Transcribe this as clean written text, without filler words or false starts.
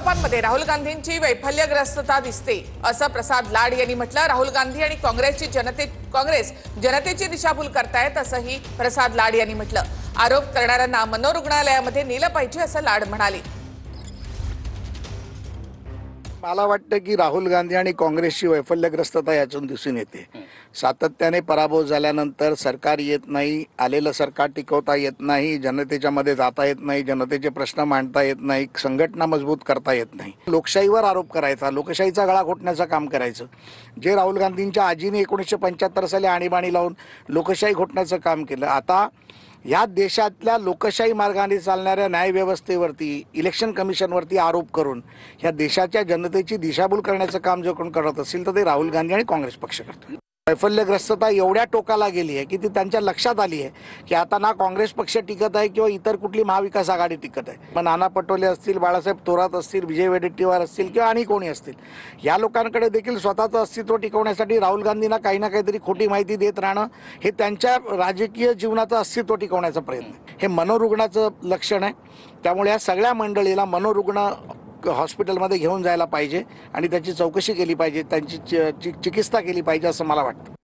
आरोपांमध्ये राहुल गांधींची वैफल्यग्रस्तता दिसते असं प्रसाद लाड यांनी म्हटलं। राहुल गांधी आणि काँग्रेस जनतेची दिशाभूल करतायत असंही प्रसाद लाड यांनी म्हटलं। आरोप करणाऱ्यांना मनोरुग्णालयामध्ये नेलं पाहिजे असं लाड म्हणाले। मला वाटतं की राहुल गांधी आणि काँग्रेसची वैफल्यग्रस्तता यातून दिसून येते। सातत्याने पराभव झाल्यानंतर सरकार येत नाही, आलेलं सरकार टिकवता येत नाही, जनतेच्या मध्ये जाता येत नाही, जनतेचे प्रश्न मांडता येत नाही, संघटना मजबूत करता येत नाही। लोकशाहीवर आरोप करायचा, लोकशाहीचा गळा घोटण्याचं काम करायचं। जे राहुल गांधींच्या आजीने 1975 साली आणीबाणी लावून लोकशाही घोटण्याचं काम केलं, आता या देशातल्या लोकशाही मार्गाने चालणाऱ्या न्यायव्यवस्थेवरती, इलेक्शन कमिशनवरती आरोप करून ह्या देशाच्या जनतेची दिशाभूल करण्याचं काम जो कोण करत असेल तर ते राहुल गांधी आणि काँग्रेस पक्ष करतो। वैफल्यग्रस्तता एवढ्या टोकाला गेली आहे की ती त्यांच्या लक्षात आली आहे की आता ना काँग्रेस पक्ष टिकत आहे किंवा इतर कुठली महाविकास आघाडी टिकत आहे। मग नाना पटोले असतील, बाळासाहेब थोरात असतील, विजय वडेट्टीवार असतील किंवा आणि कोणी असतील, या लोकांकडे देखील स्वतःचं अस्तित्व टिकवण्यासाठी राहुल गांधींना काही ना काहीतरी खोटी माहिती देत राहणं हे त्यांच्या राजकीय जीवनाचं अस्तित्व टिकवण्याचा प्रयत्न, हे मनोरुग्णाचं लक्षण आहे। त्यामुळे या सगळ्या मंडळीला मनोरुग्ण हॉस्पिटलमध्ये घेऊन जायला पाहिजे आणि त्याची चौकशी केली पाहिजे, त्यांची चिकित्सा केली पाहिजे असं मला वाटतं।